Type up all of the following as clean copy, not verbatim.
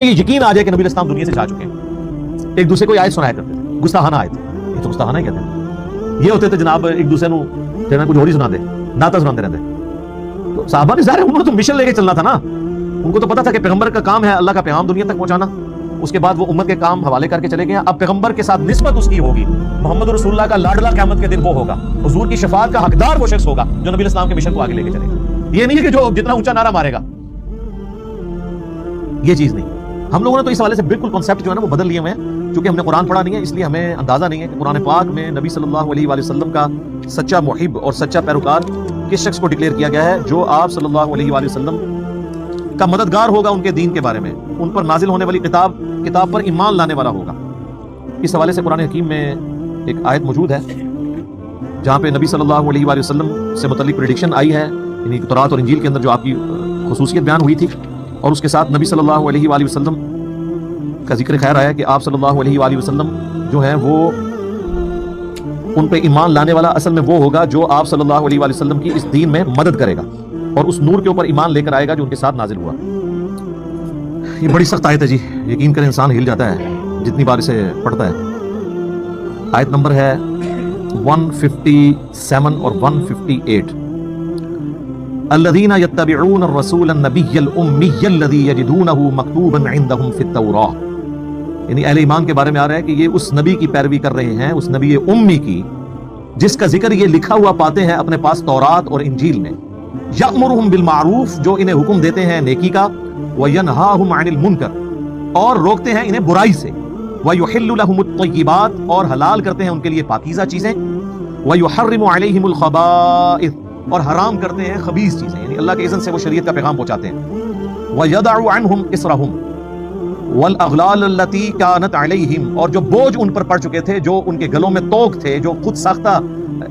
یہ یقین آ جائے کہ نبی علیہ السلام دنیا سے جا چکے ہیں، ایک دوسرے کو آیت سنایا کرتے تھے، گستاخانہ آیت، یہ تو گستاخانہ ہی کہتے ہیں، یہ ہوتے تھے جناب ایک دوسرے نو جناب کچھ اور ہی سنا دے، نعتیں سناتے رہتے۔ تو صحابہ نے ظاہر انہوں نے تو مشن لے کے چلنا تھا نا، ان کو تو پتا تھا کہ پیغمبر کا کام ہے اللہ کا پیغام دنیا تک پہنچانا، اس کے بعد وہ امت کے کام حوالے کر کے چلے گئے۔ اب پیغمبر کے ساتھ نسبت اس کی ہوگی، محمد رسول اللہ کا لاڈلا قیامت کے دن وہ ہوگا، حضور کی شفاعت کا حقدار وہ شخص ہوگا جو نبی علیہ السلام کے مشن کو آگے لے کے چلے گا۔ یہ نہیں ہے کہ جو جتنا اونچا نعرہ مارے گا، یہ چیز نہیں۔ ہم لوگوں نے تو اس حوالے سے بالکل کنسیپٹ جو ہے نا وہ بدل لیے ہوئے ہیں، چونکہ ہم نے قرآن پڑھا نہیں ہے، اس لیے ہمیں اندازہ نہیں ہے کہ قرآن پاک میں نبی صلی اللہ علیہ وآلہ وسلم کا سچا محب اور سچا پیروکار کس شخص کو ڈکلیئر کیا گیا ہے، جو آپ صلی اللہ علیہ وآلہ وسلم کا مددگار ہوگا ان کے دین کے بارے میں، ان پر نازل ہونے والی کتاب پر ایمان لانے والا ہوگا۔ اس حوالے سے قرآن حکیم میں ایک آیت موجود ہے جہاں پہ نبی صلی اللہ علیہ وآلہ وسلم سے متعلق پریڈکشن آئی ہے، یعنی تورات اور انجیل کے اندر جو آپ کی خصوصیت بیان ہوئی تھی، اور اس کے ساتھ نبی صلی اللہ علیہ وآلہ وسلم کا ذکر خیر آیا کہ آپ صلی اللہ علیہ وآلہ وسلم جو ہیں وہ ان پہ ایمان لانے والا اصل میں وہ ہوگا جو آپ صلی اللہ علیہ وآلہ وسلم کی اس دین میں مدد کرے گا اور اس نور کے اوپر ایمان لے کر آئے گا جو ان کے ساتھ نازل ہوا۔ یہ بڑی سخت آیت ہے جی، یقین کریں انسان ہل جاتا ہے جتنی بار اسے پڑھتا ہے۔ آیت نمبر ہے 157 اور 158۔ الذين يتبعون الرسول النبي الأمي الذي يجدونه مكتوبا عندهم في التوراة، یعنی اہل ایمان کے بارے میں آ رہا ہے کہ یہ اس نبی کی پیروی کر رہے ہیں، اس نبی امی کی جس کا ذکر یہ لکھا ہوا پاتے ہیں اپنے پاس تورات اور انجیل میں۔ یأمرهم بالمعروف، جو انہیں حکم دیتے ہیں نیکی کا، وینہاہم عن المنکر، اور روکتے ہیں انہیں برائی سے، ویحل لهم الطیبات، اور حلال کرتے ہیں ان کے لیے پاکیزہ چیزیں، ویحرم علیہم الخبائث، اور حرام کرتے ہیں خبیث چیزیں، یعنی اللہ کے اذن سے وہ شریعت کا پیغام پہنچاتے ہیں۔ وَيَدَعُ عَنْهُمْ إِصْرَهُمْ وَالْأَغْلَالَ الَّتِي كَانَتْ عَلَيْهِمْ، اور جو بوجھ ان پر پڑ چکے تھے، جو ان کے گلوں میں توق تھے، جو خود ساختہ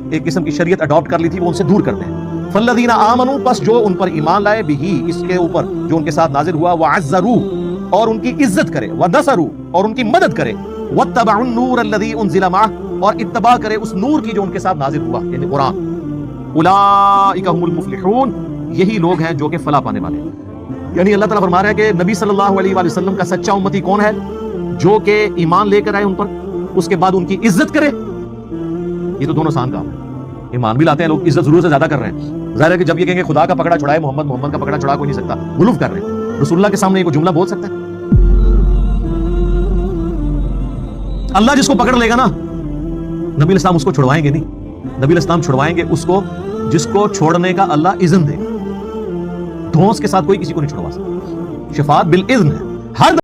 ایک قسم کی شریعت اڈاپٹ کر لی تھی، وہ ان سے دور کرتے ہیں۔ فَالَّذِينَ آمَنُوا، پس جو ان پر ایمان لائے، بِهِ، اس کے اوپر جو ان کے ساتھ نازل ہوا، وَعَزَّرُوا، اور ان کی عزت کرے، وَنَصَرُوا، اور ان کی مدد کرے، وَاتَّبَعُوا النُّورَ الَّذِي أُنزِلَ مَعَهُ، اور اتباع کرے اس نور کی جو ان کے ساتھ نازل ہوا، یعنی قرآن۔ اولئک هم المفلحون، یہی لوگ ہیں جو کہ فلاح پانے والے ہیں۔ یعنی اللہ تعالیٰ فرما رہا ہے کہ نبی صلی اللہ علیہ وآلہ وسلم کا سچا امتی کون ہے؟ جو کہ ایمان لے کر آئے ان پر، اس کے بعد ان کی عزت کرے۔ یہ تو دونوں آسان کام ہے، ایمان بھی لاتے ہیں لوگ، عزت ضرور سے زیادہ کر رہے ہیں۔ ظاہر ہے کہ جب یہ کہیں گے خدا کا پکڑا چھڑائے محمد، محمد کا پکڑا چھڑا کوئی نہیں سکتا، غلوف کر رہے ہیں۔ رسول اللہ کے سامنے یہ کوئی جملہ بول سکتا ہے؟ اللہ جس کو پکڑ لے گا نا، نبی علیہ السلام اس کو چھڑوائیں گے نہیں، نبی علیہ السلام چھڑوائیں گے اس کو جس کو چھوڑنے کا اللہ اذن دے گا۔ دھونس کے ساتھ کوئی کسی کو نہیں چھڑوا سکتا، شفاعت بالاذن ہے۔ ہر